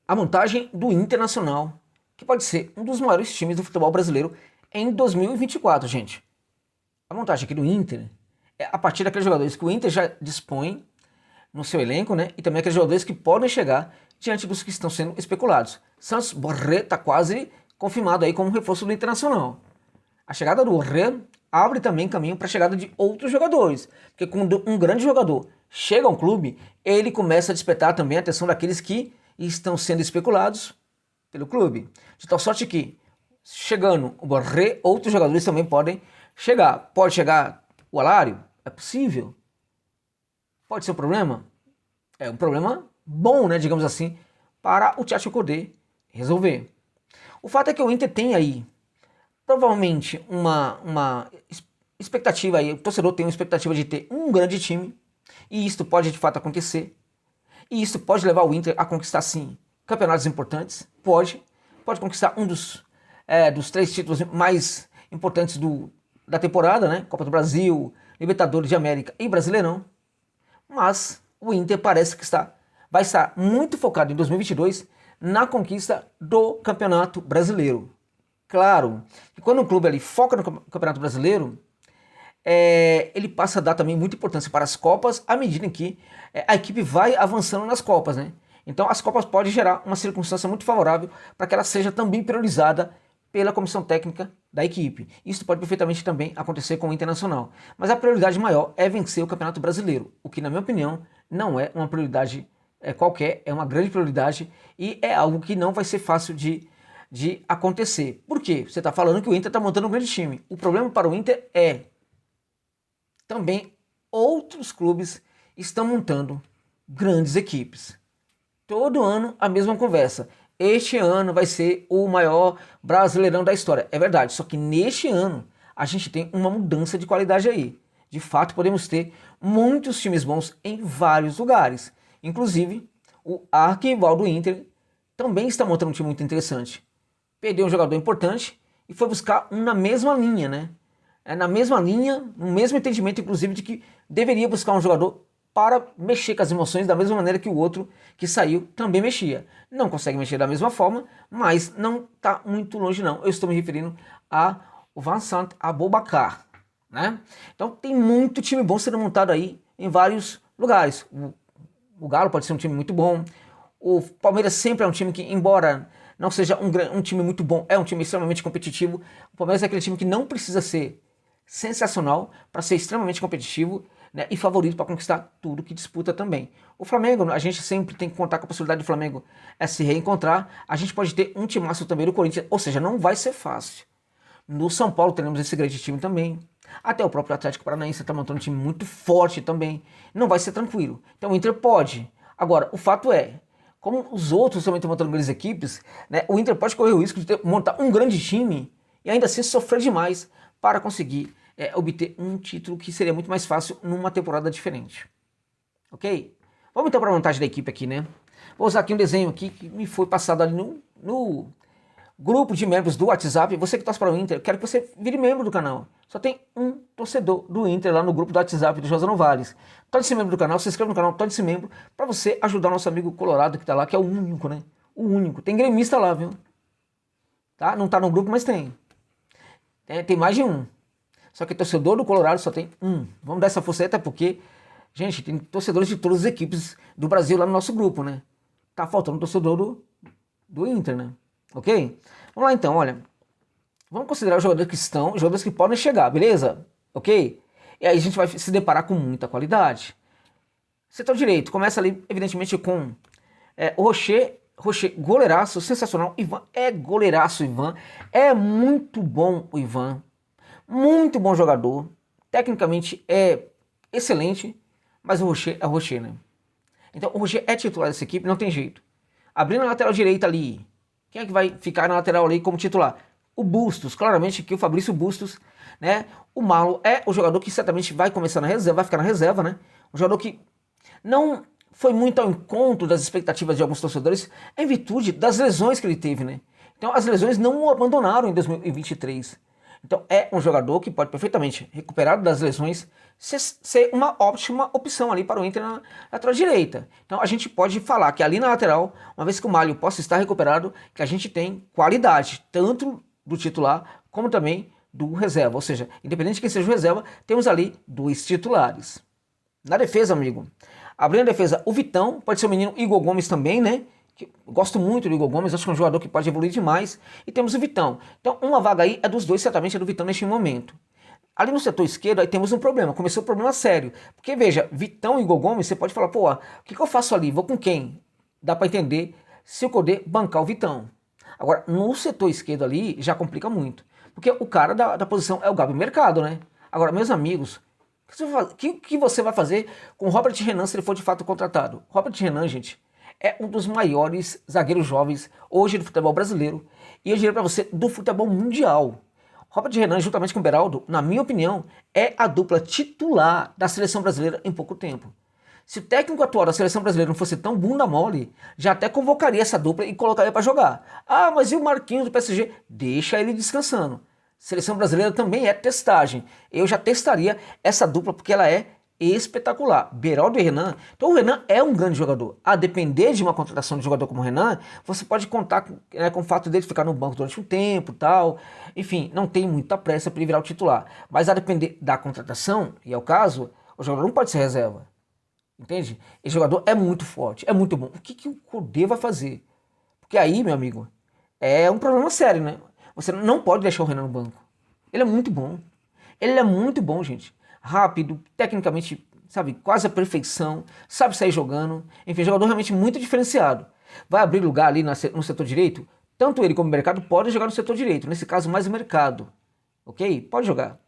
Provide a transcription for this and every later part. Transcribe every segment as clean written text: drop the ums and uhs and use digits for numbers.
a montagem do Internacional, que pode ser um dos maiores times do futebol brasileiro em 2024, gente. A montagem aqui do Inter é a partir daqueles jogadores que o Inter já dispõe no seu elenco, né? E também aqueles jogadores que podem chegar diante dos que estão sendo especulados. Santos Borré está quase confirmado aí como reforço do Internacional. A chegada do Borré abre também caminho para a chegada de outros jogadores, porque quando um grande jogador chega ao clube, ele começa a despertar também a atenção daqueles que estão sendo especulados pelo clube. De tal sorte que, chegando o Borré, outros jogadores também podem chegar. Pode chegar o Alário? É possível. Pode ser um problema? É um problema bom, né, digamos assim, para o Tchatcho Kudê resolver. O fato é que o Inter tem aí, provavelmente, uma expectativa aí, o torcedor tem uma expectativa de ter um grande time, e isso pode de fato acontecer. E isso pode levar o Inter a conquistar, sim, campeonatos importantes. Pode conquistar um dos 3 títulos mais importantes da temporada, né? Copa do Brasil, Libertadores de América e Brasileirão. Mas o Inter parece que vai estar muito focado em 2022 na conquista do Campeonato Brasileiro. Claro que quando o clube ali foca no Campeonato Brasileiro, ele passa a dar também muita importância para as Copas à medida em que a equipe vai avançando nas Copas, né? Então as Copas podem gerar uma circunstância muito favorável para que ela seja também priorizada pela comissão técnica da equipe. Isso pode perfeitamente também acontecer com o Internacional. Mas a prioridade maior é vencer o Campeonato Brasileiro, o que na minha opinião não é uma prioridade qualquer, é uma grande prioridade e é algo que não vai ser fácil de acontecer. Por quê? Você está falando que o Inter está montando um grande time. O problema para o Inter é também outros clubes estão montando grandes equipes. Todo ano a mesma conversa. Este ano vai ser o maior Brasileirão da história. É verdade, só que neste ano a gente tem uma mudança de qualidade aí. De fato, podemos ter muitos times bons em vários lugares. Inclusive, o arquirrival do Inter também está montando um time muito interessante. Perdeu um jogador importante e foi buscar um na mesma linha, né? Na mesma linha, no mesmo entendimento, inclusive, de que deveria buscar um jogador para mexer com as emoções da mesma maneira que o outro que saiu também mexia. Não consegue mexer da mesma forma, mas não está muito longe não. Eu estou me referindo ao Vincent Aboubakar, né? Então tem muito time bom sendo montado aí em vários lugares. O Galo pode ser um time muito bom. O Palmeiras sempre é um time que, embora não seja um time muito bom, é um time extremamente competitivo. O Palmeiras é aquele time que não precisa ser sensacional para ser extremamente competitivo, né, e favorito para conquistar tudo que disputa também. O Flamengo, a gente sempre tem que contar com a possibilidade do Flamengo se reencontrar. A gente pode ter um timaço também do Corinthians, ou seja, não vai ser fácil. No São Paulo teremos esse grande time também. Até o próprio Atlético Paranaense está montando um time muito forte também. Não vai ser tranquilo. Então o Inter pode. Agora, o fato é, como os outros também estão montando grandes equipes, né, o Inter pode correr o risco de montar um grande time e ainda assim sofrer demais para conseguir obter um título que seria muito mais fácil numa temporada diferente. Ok? Vamos então para a montagem da equipe aqui, né? Vou usar aqui um desenho aqui que me foi passado ali no grupo de membros do WhatsApp. Você que torce para o Inter, eu quero que você vire membro do canal. Só tem um torcedor do Inter lá no grupo do WhatsApp do José Novales. Torne-se membro do canal, se inscreva no canal, torne-se membro para você ajudar o nosso amigo Colorado que tá lá, que é o único, né? O único. Tem gremista lá, viu? Tá? Não tá no grupo, mas tem. Tem mais de um. Só que torcedor do Colorado só tem um. Vamos dar essa força aí, até porque, gente, tem torcedores de todas as equipes do Brasil lá no nosso grupo, né? Tá faltando torcedor do Inter, né? Ok? Vamos lá então, olha. Vamos considerar os jogadores que estão, os jogadores que podem chegar, beleza? Ok? E aí a gente vai se deparar com muita qualidade. Setor direito, começa ali, evidentemente, com o Rocher, goleiraço, sensacional. Ivan é goleiraço, Ivan. É muito bom o Ivan. Muito bom jogador. Tecnicamente é excelente. Mas o Rocher é o Rocher, né? Então o Rocher é titular dessa equipe, não tem jeito. Abrindo a lateral direita ali. Quem é que vai ficar na lateral ali como titular? O Bustos, claramente que o Fabrício Bustos, né? O Marlon é o jogador que certamente vai começar na reserva, vai ficar na reserva, né? Um jogador que não foi muito ao encontro das expectativas de alguns torcedores em virtude das lesões que ele teve, né? Então as lesões não o abandonaram em 2023. Então é um jogador que pode perfeitamente, recuperado das lesões, ser uma ótima opção ali para o Inter na lateral direita. Então a gente pode falar que ali na lateral, uma vez que o Malho possa estar recuperado, que a gente tem qualidade, tanto do titular como também do reserva. Ou seja, independente de quem seja o reserva, temos ali 2 titulares. Na defesa, amigo, abrindo a defesa, o Vitão, pode ser o menino Igor Gomes também, né? Que gosto muito do Igor Gomes, acho que é um jogador que pode evoluir demais. E temos o Vitão. Então, uma vaga aí é dos dois, certamente é do Vitão neste momento. Ali no setor esquerdo, aí temos um problema. Começou um problema sério. Porque, veja, Vitão e Igor Gomes, você pode falar, pô, o que eu faço ali? Vou com quem? Dá pra entender se o Codê bancar o Vitão. Agora, no setor esquerdo ali, já complica muito. Porque o cara da posição é o Gabi Mercado, né? Agora, meus amigos, o que você vai fazer com o Robert Renan se ele for de fato contratado? Robert Renan, gente, é um dos maiores zagueiros jovens hoje do futebol brasileiro. E eu diria para você, do futebol mundial. Robert Renan, juntamente com o Beraldo, na minha opinião, é a dupla titular da seleção brasileira em pouco tempo. Se o técnico atual da seleção brasileira não fosse tão bunda mole, já até convocaria essa dupla e colocaria para jogar. Ah, mas e o Marquinhos do PSG? Deixa ele descansando. Seleção brasileira também é testagem. Eu já testaria essa dupla porque ela é espetacular. Beraldo e Renan. Então o Renan é um grande jogador. A depender de uma contratação de jogador como o Renan, você pode contar com o fato dele ficar no banco durante um tempo e tal. Enfim, não tem muita pressa para ele virar o titular. Mas a depender da contratação, e é o caso, o jogador não pode ser reserva. Entende? Esse jogador é muito forte, é muito bom. O que o Codê vai fazer? Porque aí, meu amigo, é um problema sério, né? Você não pode deixar o Renan no banco. Ele é muito bom. Ele é muito bom, gente. Rápido, tecnicamente, sabe, quase a perfeição, sabe sair jogando. Enfim, jogador realmente muito diferenciado. Vai abrir lugar ali no setor direito? Tanto ele como o Mercado pode jogar no setor direito. Nesse caso, mais o Mercado. Ok? Pode jogar.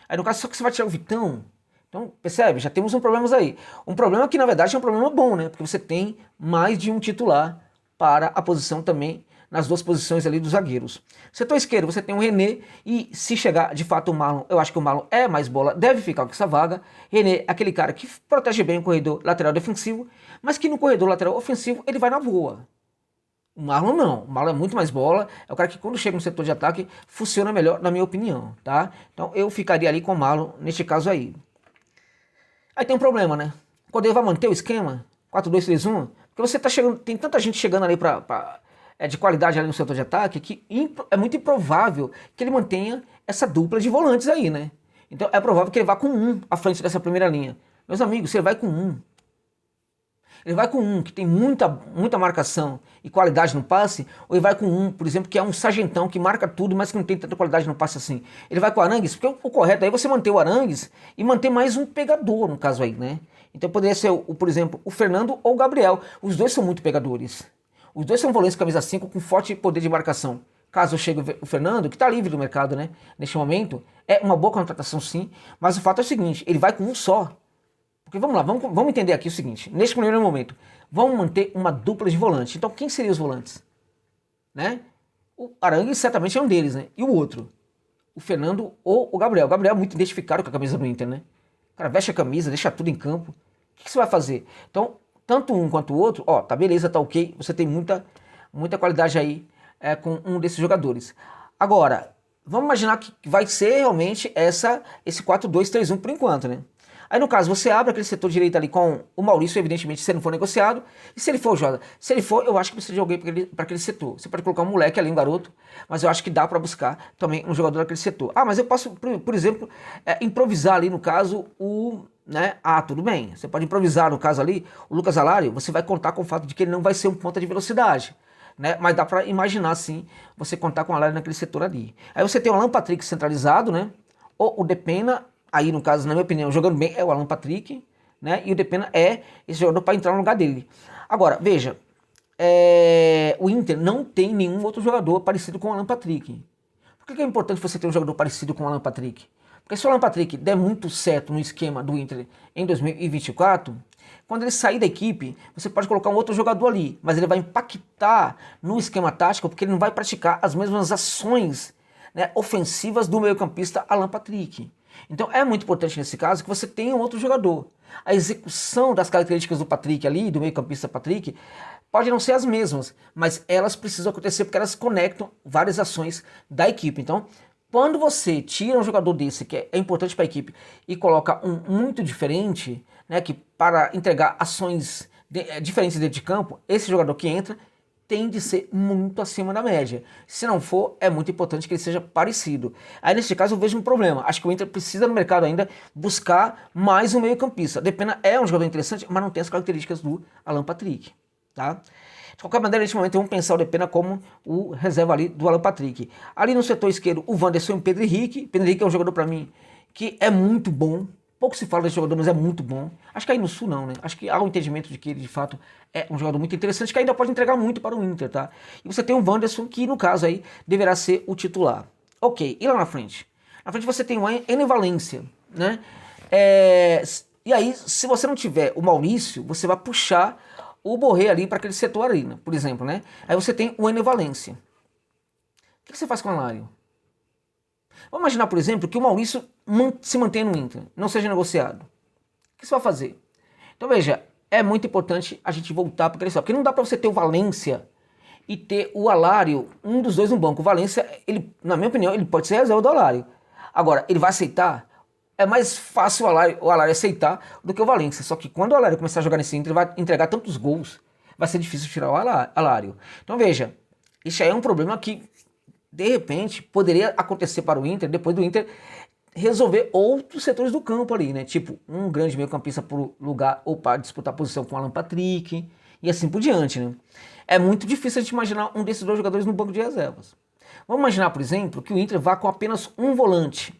Aí no caso, só que você vai tirar o Vitão. Então, percebe? Já temos um problema aí. Um problema que, na verdade, é um problema bom, né? Porque você tem mais de um titular para a posição também, nas 2 posições ali dos zagueiros. Setor esquerdo, você tem o René, e se chegar de fato o Marlon, eu acho que o Marlon é mais bola, deve ficar com essa vaga. René é aquele cara que protege bem o corredor lateral defensivo, mas que no corredor lateral ofensivo ele vai na boa. O Marlon não, o Marlon é muito mais bola, é o cara que quando chega no setor de ataque funciona melhor, na minha opinião, tá? Então eu ficaria ali com o Marlon neste caso aí. Aí tem um problema, né? Quando ele vai manter o esquema 4-2-3-1, porque você tá chegando, tem tanta gente chegando ali de qualidade ali no setor de ataque que é muito improvável que ele mantenha essa dupla de volantes aí, né? Então é provável que ele vá com um à frente dessa primeira linha. Meus amigos, você vai com um. Ele vai com um que tem muita marcação e qualidade no passe, ou ele vai com um, por exemplo, que é um sargentão que marca tudo, mas que não tem tanta qualidade no passe assim. Ele vai com o Arangues, porque o correto aí é você manter o Arangues e manter mais um pegador, no caso aí, né? Então poderia ser, por exemplo, o Fernando ou o Gabriel. Os dois são muito pegadores. Os dois são volantes camisa 5 com forte poder de marcação. Caso chegue o Fernando, que está livre do mercado, né? Neste momento, é uma boa contratação sim, mas o fato é o seguinte, ele vai com um só. Porque vamos lá, vamos entender aqui o seguinte, neste primeiro momento, vamos manter uma dupla de volantes. Então quem seriam os volantes? Né? O Arangues certamente é um deles, né? E o outro? O Fernando ou o Gabriel. O Gabriel é muito identificado com a camisa do Inter, né? O cara veste a camisa, deixa tudo em campo. O que você vai fazer? Então, tanto um quanto o outro, ó, tá beleza, tá ok, você tem muita qualidade aí com um desses jogadores. Agora, vamos imaginar que vai ser realmente esse 4-2-3-1 por enquanto, né? Aí no caso, você abre aquele setor direito ali com o Maurício, evidentemente, se ele não for negociado. E se ele for, Jota? Se ele for, eu acho que precisa de alguém para aquele setor. Você pode colocar um moleque ali, um garoto, mas eu acho que dá para buscar também um jogador daquele setor. Ah, mas eu posso, por exemplo, improvisar ali, no caso, né? Ah, tudo bem. Você pode improvisar, no caso ali, o Lucas Alário, você vai contar com o fato de que ele não vai ser um ponta de velocidade. Né? Mas dá para imaginar, sim, você contar com o Alário naquele setor ali. Aí você tem o Alan Patrick centralizado, né? Ou o Depena. Aí, no caso, na minha opinião, jogando bem é o Alan Patrick, né? E o Depena é esse jogador para entrar no lugar dele. Agora, veja, o Inter não tem nenhum outro jogador parecido com o Alan Patrick. Por que é importante você ter um jogador parecido com o Alan Patrick? Porque se o Alan Patrick der muito certo no esquema do Inter em 2024, quando ele sair da equipe, você pode colocar um outro jogador ali, mas ele vai impactar no esquema tático porque ele não vai praticar as mesmas ações, né, ofensivas do meio-campista Alan Patrick. Então é muito importante nesse caso que você tenha um outro jogador. A execução das características do Patrick ali, do meio-campista Patrick, pode não ser as mesmas, mas elas precisam acontecer porque elas conectam várias ações da equipe. Então, Quando você tira um jogador desse, que é importante para a equipe, e coloca um muito diferente, né, que para entregar ações diferentes dentro de campo, esse jogador que entra tem de ser muito acima da média. Se não for, é muito importante que ele seja parecido. Aí nesse caso eu vejo um problema. Acho que o Inter precisa no mercado ainda buscar mais um meio-campista. Depena é um jogador interessante, mas não tem as características do Alan Patrick, tá? De qualquer maneira, neste momento, vamos pensar o Depena como o reserva ali do Alan Patrick. Ali no setor esquerdo, o Wanderson e o Pedro Henrique. Pedro Henrique é um jogador para mim que é muito bom. Pouco se fala desse jogador, mas é muito bom. Acho que aí no Sul não, né? Acho que há um entendimento de que ele, de fato, é um jogador muito interessante, que ainda pode entregar muito para o Inter, tá? E você tem o Wanderson, que no caso aí, deverá ser o titular. Ok, e lá na frente? Na frente você tem o Ener Valencia, né? E aí, se você não tiver o Maurício, você vai puxar o Borré ali para aquele setor ali, né? Por exemplo, né? Aí você tem o Ener Valencia. O que você faz com o Alário? Vamos imaginar, por exemplo, que o Maurício se mantenha no Inter, não seja negociado. O que você vai fazer? Então veja, é muito importante a gente voltar para aquele só, porque não dá para você ter o Valência e ter o Alário, um dos dois no banco. O Valência, ele, na minha opinião, ele pode ser reserva do Alário. Agora, ele vai aceitar? É mais fácil o Alário aceitar do que o Valência. Só que quando o Alário começar a jogar nesse Inter, ele vai entregar tantos gols, vai ser difícil tirar o Alário. Então veja, isso aí é um problema que de repente poderia acontecer para o Inter, depois do Inter resolver outros setores do campo ali, né? Tipo, um grande meio-campista por lugar ou para disputar posição com o Alan Patrick e assim por diante, né? É muito difícil a gente imaginar um desses dois jogadores no banco de reservas. Vamos imaginar, por exemplo, que o Inter vá com apenas um volante.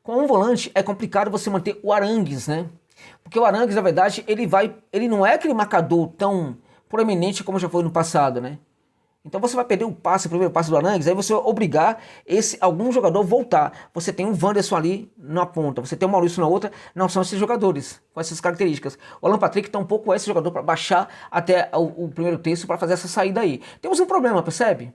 Com um volante é complicado você manter o Arangues, né? Porque o Arangues, na verdade, ele não é aquele marcador tão proeminente como já foi no passado, né? Então você vai perder o primeiro passe do Arangues, aí você vai obrigar algum jogador a voltar. Você tem o Wanderson ali na ponta, você tem o Maurício na outra, não são esses jogadores com essas características. O Alan Patrick tampouco é esse jogador para baixar até o primeiro terço para fazer essa saída aí. Temos um problema, percebe?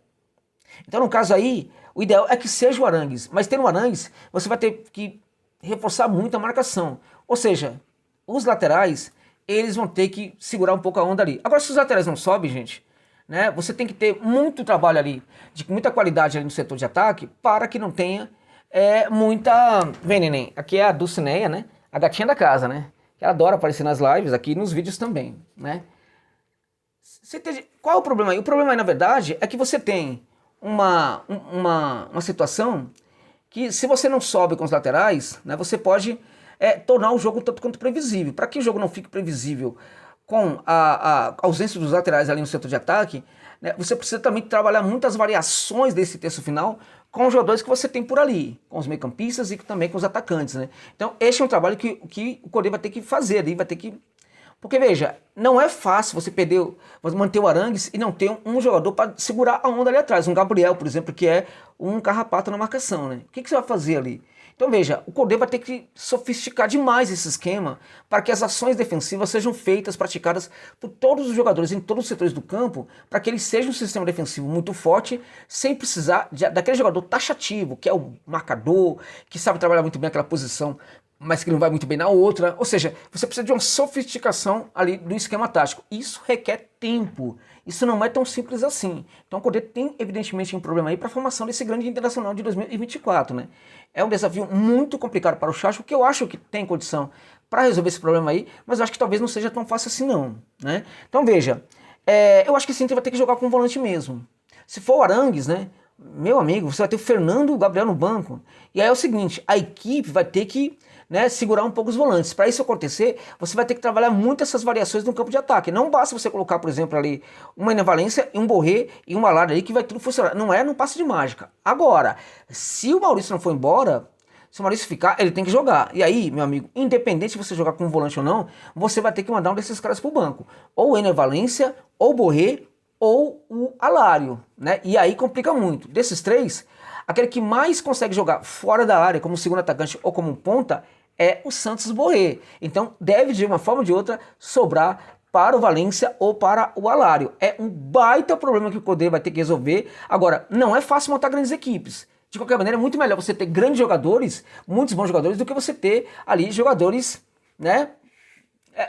Então no caso aí, o ideal é que seja o Arangues, mas tendo o Arangues, você vai ter que reforçar muito a marcação. Ou seja, os laterais, eles vão ter que segurar um pouco a onda ali. Agora se os laterais não sobem, gente, né, você tem que ter muito trabalho ali, de muita qualidade ali no setor de ataque, para que não tenha muita... Vem, neném, aqui é a Dulcineia, né, a gatinha da casa, né, que ela adora aparecer nas lives, aqui nos vídeos também, né. Qual é o problema aí? O problema aí, na verdade, é que você tem uma situação que, se você não sobe com os laterais, né, você pode tornar o jogo tanto quanto previsível. Para que o jogo não fique previsível com a ausência dos laterais ali no setor de ataque, né, você precisa também trabalhar muitas variações desse terço final com os jogadores que você tem por ali, com os meio-campistas e também com os atacantes, né? Então, este é um trabalho que o Cudê vai ter que fazer ali, vai ter que... Porque, veja, não é fácil você manter o Arangues e não ter um jogador para segurar a onda ali atrás. Um Gabriel, por exemplo, que é um carrapato na marcação, né? O que você vai fazer ali? Então veja, o Cudê vai ter que sofisticar demais esse esquema para que as ações defensivas sejam feitas, praticadas por todos os jogadores em todos os setores do campo, para que ele seja um sistema defensivo muito forte, sem precisar daquele jogador taxativo, que é o marcador, que sabe trabalhar muito bem aquela posição, mas que não vai muito bem na outra. Ou seja, você precisa de uma sofisticação ali do esquema tático. Isso requer tempo. Isso não é tão simples assim. Então o Cudê tem, evidentemente, um problema aí para a formação desse grande internacional de 2024, né? É um desafio muito complicado para o Chacho, que eu acho que tem condição para resolver esse problema aí, mas eu acho que talvez não seja tão fácil assim não, né? Então veja, eu acho que esse Inter vai ter que jogar com o volante mesmo. Se for o Arangues, né? Meu amigo, você vai ter o Fernando e o Gabriel no banco. E aí é o seguinte, a equipe vai ter que, né, segurar um pouco os volantes. Para isso acontecer, você vai ter que trabalhar muito essas variações no campo de ataque. Não basta você colocar, por exemplo, ali uma Ener Valencia e um Borré e uma Alário aí que vai tudo funcionar. Não passe de mágica. Agora, se o Maurício não for embora, se o Maurício ficar, ele tem que jogar. E aí, meu amigo, independente se você jogar com um volante ou não, você vai ter que mandar um desses caras pro banco. Ou o Ener Valencia, ou o Borré, ou o Alário, né? E aí complica muito. Desses três, aquele que mais consegue jogar fora da área, como segundo atacante ou como ponta, é o Santos Borré. Então deve, de uma forma ou de outra, sobrar para o Valência ou para o Alário. É um baita problema que o Cudê vai ter que resolver. Agora, não é fácil montar grandes equipes. De qualquer maneira, é muito melhor você ter grandes jogadores, muitos bons jogadores, do que você ter ali jogadores, né,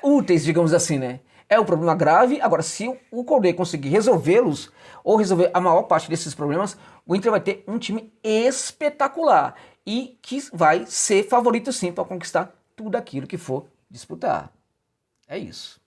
úteis, digamos assim, né? É um problema grave. Agora, se o Coudet conseguir resolvê-los, ou resolver a maior parte desses problemas, o Inter vai ter um time espetacular e que vai ser favorito sim para conquistar tudo aquilo que for disputar. É isso.